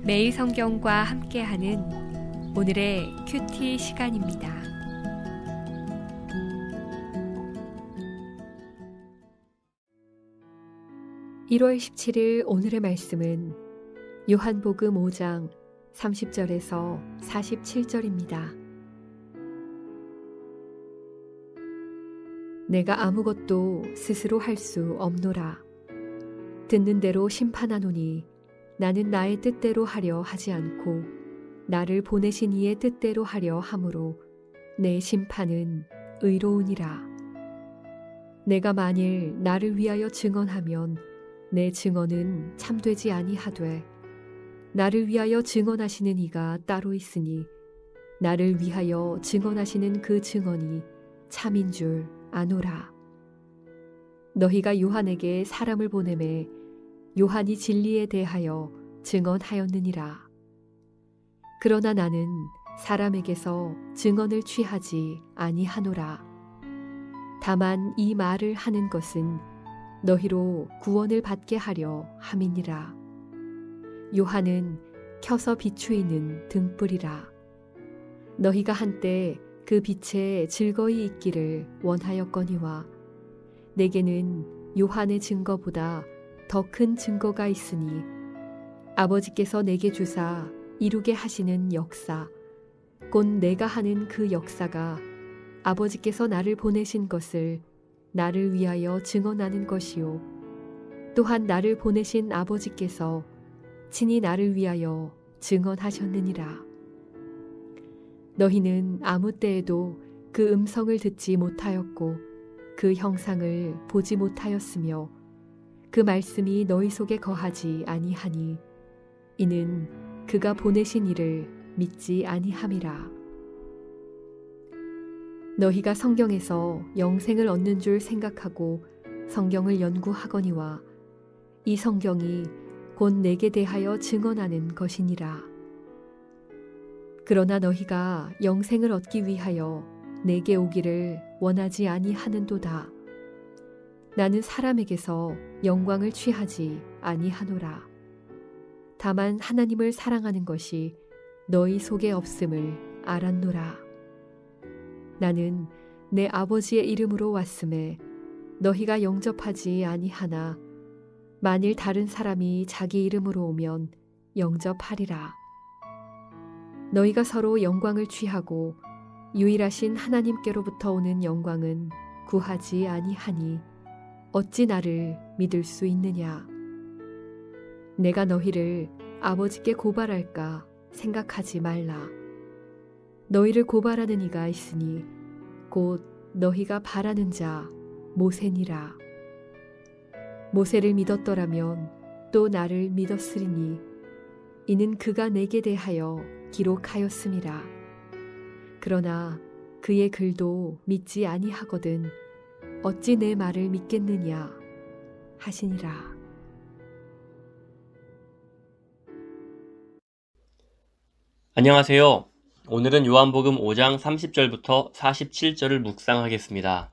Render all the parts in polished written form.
매일 성경과 함께하는 오늘의 큐티 시간입니다. (1월 17일) 오늘의 말씀은 요한복음 5장 30절에서 47절입니다. 내가 아무것도 스스로 할 수 없노라. 듣는 대로 심판하노니 나는 나의 뜻대로 하려 하지 않고 나를 보내신 이의 뜻대로 하려 함으로 내 심판은 의로우니라. 내가 만일 나를 위하여 증언하면 내 증언은 참되지 아니하되 나를 위하여 증언하시는 이가 따로 있으니 나를 위하여 증언하시는 그 증언이 참인 줄 아노라. 너희가 요한에게 사람을 보내매 요한이 진리에 대하여 증언하였느니라. 그러나 나는 사람에게서 증언을 취하지 아니하노라. 다만 이 말을 하는 것은 너희로 구원을 받게 하려 함이니라. 요한은 켜서 비추이는 등불이라. 너희가 한때 그 빛에 즐거이 있기를 원하였거니와 내게는 요한의 증거보다 더 큰 증거가 있으니 아버지께서 내게 주사 이루게 하시는 역사, 곧 내가 하는 그 역사가 아버지께서 나를 보내신 것을 나를 위하여 증언하는 것이요 또한 나를 보내신 아버지께서 친히 나를 위하여 증언하셨느니라. 너희는 아무 때에도 그 음성을 듣지 못하였고 그 형상을 보지 못하였으며 그 말씀이 너희 속에 거하지 아니하니 이는 그가 보내신 이를 믿지 아니함이라. 너희가 성경에서 영생을 얻는 줄 생각하고 성경을 연구하거니와 이 성경이 곧 내게 대하여 증언하는 것이니라. 그러나 너희가 영생을 얻기 위하여 내게 오기를 원하지 아니하는도다. 나는 사람에게서 영광을 취하지 아니하노라. 다만 하나님을 사랑하는 것이 너희 속에 없음을 알았노라. 나는 내 아버지의 이름으로 왔음에 너희가 영접하지 아니하나 만일 다른 사람이 자기 이름으로 오면 영접하리라. 너희가 서로 영광을 취하고 유일하신 하나님께로부터 오는 영광은 구하지 아니하니 어찌 나를 믿을 수 있느냐. 내가 너희를 아버지께 고발할까 생각하지 말라. 너희를 고발하는 이가 있으니 곧 너희가 바라는 자 모세니라. 모세를 믿었더라면 또 나를 믿었으리니 이는 그가 내게 대하여 기록하였음이라. 그러나 그의 글도 믿지 아니하거든 어찌 내 말을 믿겠느냐 하시니라. 안녕하세요. 오늘은 요한복음 5장 30절부터 47절을 묵상하겠습니다.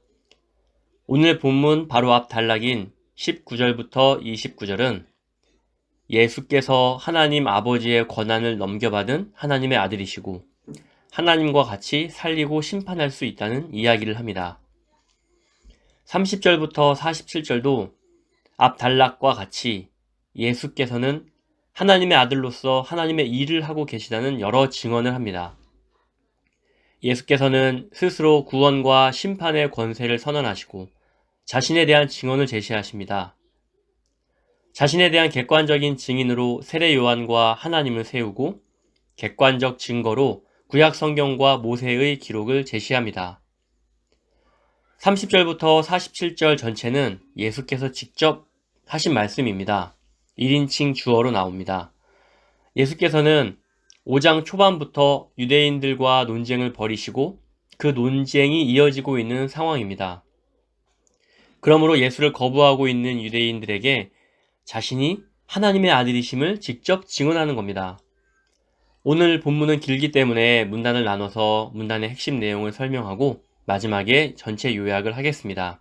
오늘 본문 바로 앞 단락인 19절부터 29절은 예수께서 하나님 아버지의 권한을 넘겨받은 하나님의 아들이시고 하나님과 같이 살리고 심판할 수 있다는 이야기를 합니다. 30절부터 47절도 앞 단락과 같이 예수께서는 하나님의 아들로서 하나님의 일을 하고 계시다는 여러 증언을 합니다. 예수께서는 스스로 구원과 심판의 권세를 선언하시고 자신에 대한 증언을 제시하십니다. 자신에 대한 객관적인 증인으로 세례 요한과 하나님을 세우고 객관적 증거로 구약 성경과 모세의 기록을 제시합니다. 30절부터 47절 전체는 예수께서 직접 하신 말씀입니다. 1인칭 주어로 나옵니다. 예수께서는 5장 초반부터 유대인들과 논쟁을 벌이시고 그 논쟁이 이어지고 있는 상황입니다. 그러므로 예수를 거부하고 있는 유대인들에게 자신이 하나님의 아들이심을 직접 증언하는 겁니다. 오늘 본문은 길기 때문에 문단을 나눠서 문단의 핵심 내용을 설명하고 마지막에 전체 요약을 하겠습니다.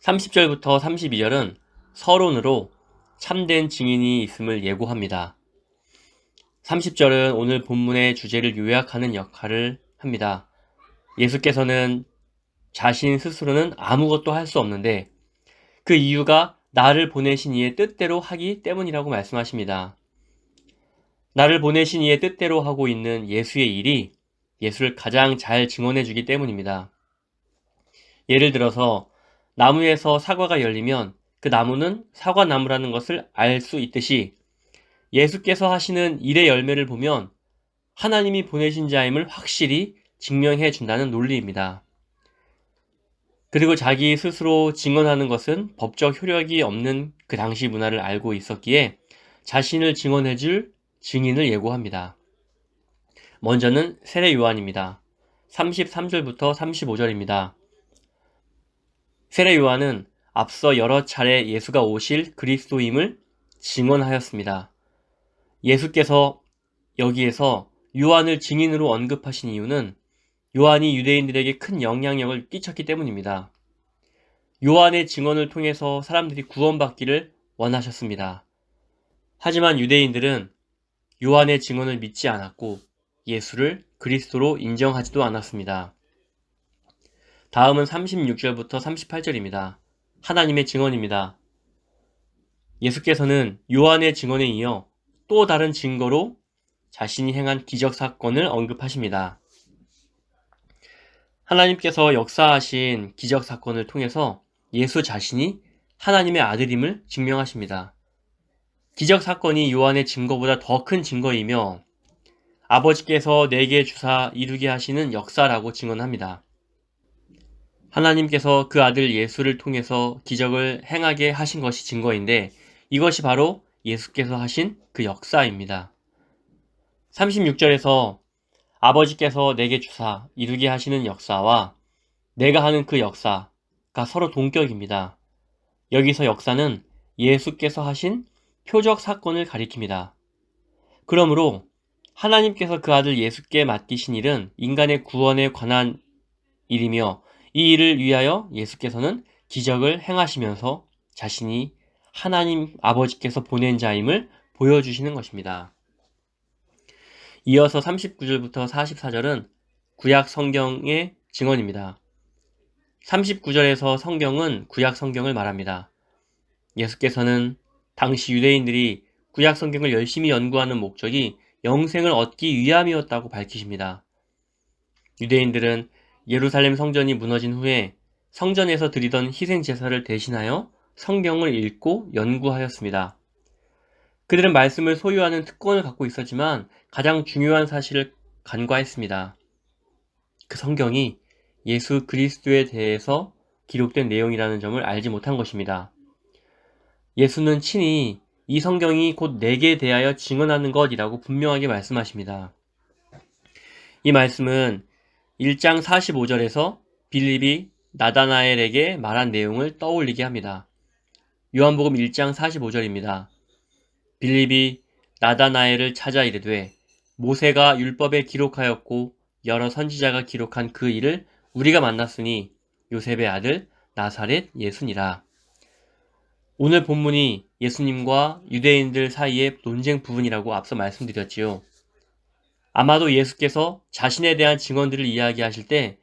30절부터 32절은 서론으로 참된 증인이 있음을 예고합니다. 30절은 오늘 본문의 주제를 요약하는 역할을 합니다. 예수께서는 자신 스스로는 아무것도 할 수 없는데 그 이유가 나를 보내신 이의 뜻대로 하기 때문이라고 말씀하십니다. 나를 보내신 이의 뜻대로 하고 있는 예수의 일이 예수를 가장 잘 증언해 주기 때문입니다. 예를 들어서 나무에서 사과가 열리면 그 나무는 사과나무라는 것을 알 수 있듯이 예수께서 하시는 일의 열매를 보면 하나님이 보내신 자임을 확실히 증명해 준다는 논리입니다. 그리고 자기 스스로 증언하는 것은 법적 효력이 없는 그 당시 문화를 알고 있었기에 자신을 증언해 줄 증인을 예고합니다. 먼저는 세례 요한입니다. 33절부터 35절입니다. 세례 요한은 앞서 여러 차례 예수가 오실 그리스도임을 증언하였습니다. 예수께서 여기에서 요한을 증인으로 언급하신 이유는 요한이 유대인들에게 큰 영향력을 끼쳤기 때문입니다. 요한의 증언을 통해서 사람들이 구원받기를 원하셨습니다. 하지만 유대인들은 요한의 증언을 믿지 않았고 예수를 그리스도로 인정하지도 않았습니다. 다음은 36절부터 38절입니다. 하나님의 증언입니다. 예수께서는 요한의 증언에 이어 또 다른 증거로 자신이 행한 기적 사건을 언급하십니다. 하나님께서 역사하신 기적 사건을 통해서 예수 자신이 하나님의 아들임을 증명하십니다. 기적 사건이 요한의 증거보다 더 큰 증거이며 아버지께서 내게 주사 이루게 하시는 역사라고 증언합니다. 하나님께서 그 아들 예수를 통해서 기적을 행하게 하신 것이 증거인데 이것이 바로 예수께서 하신 그 역사입니다. 36절에서 아버지께서 내게 주사 이루게 하시는 역사와 내가 하는 그 역사가 서로 동격입니다. 여기서 역사는 예수께서 하신 표적 사건을 가리킵니다. 그러므로 하나님께서 그 아들 예수께 맡기신 일은 인간의 구원에 관한 일이며 이 일을 위하여 예수께서는 기적을 행하시면서 자신이 하나님 아버지께서 보낸 자임을 보여주시는 것입니다. 이어서 39절부터 44절은 구약 성경의 증언입니다. 39절에서 성경은 구약 성경을 말합니다. 예수께서는 당시 유대인들이 구약 성경을 열심히 연구하는 목적이 영생을 얻기 위함이었다고 밝히십니다. 유대인들은 예루살렘 성전이 무너진 후에 성전에서 드리던 희생 제사를 대신하여 성경을 읽고 연구하였습니다. 그들은 말씀을 소유하는 특권을 갖고 있었지만 가장 중요한 사실을 간과했습니다. 그 성경이 예수 그리스도에 대해서 기록된 내용이라는 점을 알지 못한 것입니다. 예수는 친히 이 성경이 곧 내게 대하여 증언하는 것이라고 분명하게 말씀하십니다. 이 말씀은 1장 45절에서 빌립이 나다나엘에게 말한 내용을 떠올리게 합니다. 요한복음 1장 45절입니다. 빌립이 나다나엘을 찾아 이르되 모세가 율법에 기록하였고 여러 선지자가 기록한 그 일을 우리가 만났으니 요셉의 아들 나사렛 예수니라. 오늘 본문이 예수님과 유대인들 사이의 논쟁 부분이라고 앞서 말씀드렸지요. 아마도 예수께서 자신에 대한 증언들을 이야기하실 때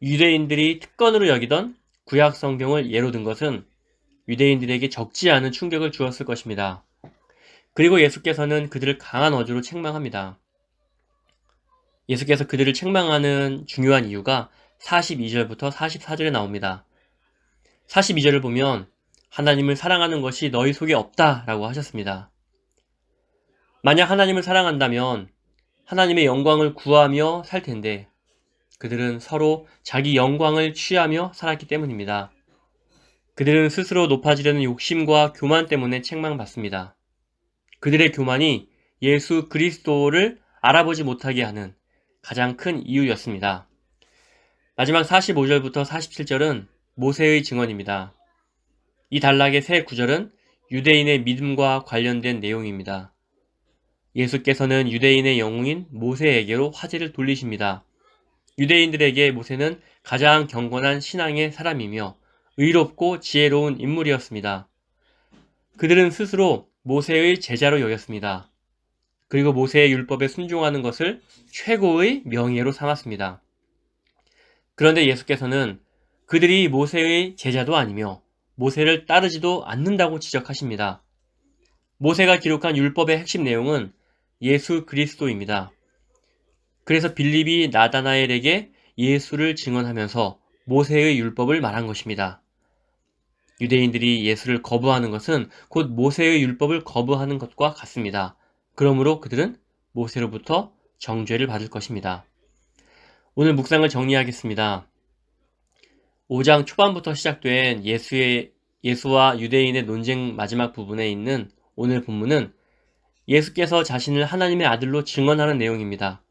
유대인들이 특권으로 여기던 구약 성경을 예로 든 것은 유대인들에게 적지 않은 충격을 주었을 것입니다. 그리고 예수께서는 그들을 강한 어조로 책망합니다. 예수께서 그들을 책망하는 중요한 이유가 42절부터 44절에 나옵니다. 42절을 보면 하나님을 사랑하는 것이 너희 속에 없다라고 하셨습니다. 만약 하나님을 사랑한다면 하나님의 영광을 구하며 살 텐데 그들은 서로 자기 영광을 취하며 살았기 때문입니다. 그들은 스스로 높아지려는 욕심과 교만 때문에 책망받습니다. 그들의 교만이 예수 그리스도를 알아보지 못하게 하는 가장 큰 이유였습니다. 마지막 45절부터 47절은 모세의 증언입니다. 이 단락의 세 구절은 유대인의 믿음과 관련된 내용입니다. 예수께서는 유대인의 영웅인 모세에게로 화제를 돌리십니다. 유대인들에게 모세는 가장 경건한 신앙의 사람이며 의롭고 지혜로운 인물이었습니다. 그들은 스스로 모세의 제자로 여겼습니다. 그리고 모세의 율법에 순종하는 것을 최고의 명예로 삼았습니다. 그런데 예수께서는 그들이 모세의 제자도 아니며 모세를 따르지도 않는다고 지적하십니다. 모세가 기록한 율법의 핵심 내용은 예수 그리스도입니다. 그래서 빌립이 나다나엘에게 예수를 증언하면서 모세의 율법을 말한 것입니다. 유대인들이 예수를 거부하는 것은 곧 모세의 율법을 거부하는 것과 같습니다. 그러므로 그들은 모세로부터 정죄를 받을 것입니다. 오늘 묵상을 정리하겠습니다. 5장 초반부터 시작된 예수와 유대인의 논쟁 마지막 부분에 있는 오늘 본문은 예수께서 자신을 하나님의 아들로 증언하는 내용입니다.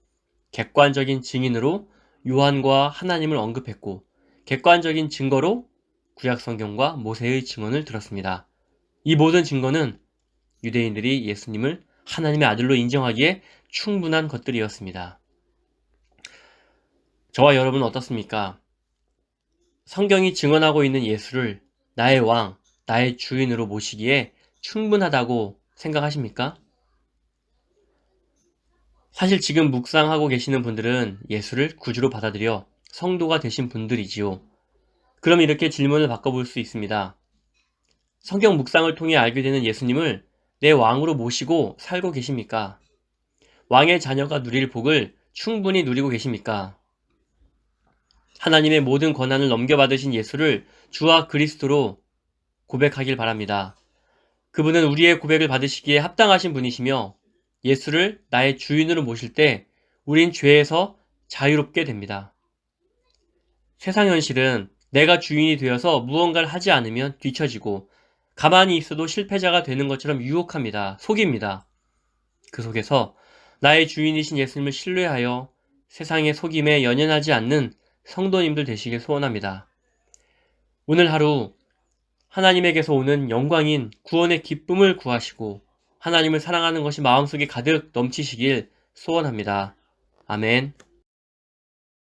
객관적인 증인으로 요한과 하나님을 언급했고 객관적인 증거로 구약성경과 모세의 증언을 들었습니다. 이 모든 증거는 유대인들이 예수님을 하나님의 아들로 인정하기에 충분한 것들이었습니다. 저와 여러분은 어떻습니까? 성경이 증언하고 있는 예수를 나의 왕, 나의 주인으로 모시기에 충분하다고 생각하십니까? 사실 지금 묵상하고 계시는 분들은 예수를 구주로 받아들여 성도가 되신 분들이지요. 그럼 이렇게 질문을 바꿔볼 수 있습니다. 성경 묵상을 통해 알게 되는 예수님을 내 왕으로 모시고 살고 계십니까? 왕의 자녀가 누릴 복을 충분히 누리고 계십니까? 하나님의 모든 권한을 넘겨받으신 예수를 주와 그리스도로 고백하길 바랍니다. 그분은 우리의 고백을 받으시기에 합당하신 분이시며 예수를 나의 주인으로 모실 때 우린 죄에서 자유롭게 됩니다. 세상 현실은 내가 주인이 되어서 무언가를 하지 않으면 뒤처지고 가만히 있어도 실패자가 되는 것처럼 유혹합니다. 속입니다. 그 속에서 나의 주인이신 예수님을 신뢰하여 세상의 속임에 연연하지 않는 성도님들 되시길 소원합니다. 오늘 하루 하나님에게서 오는 영광인 구원의 기쁨을 구하시고 하나님을 사랑하는 것이 마음속에 가득 넘치시길 소원합니다. 아멘.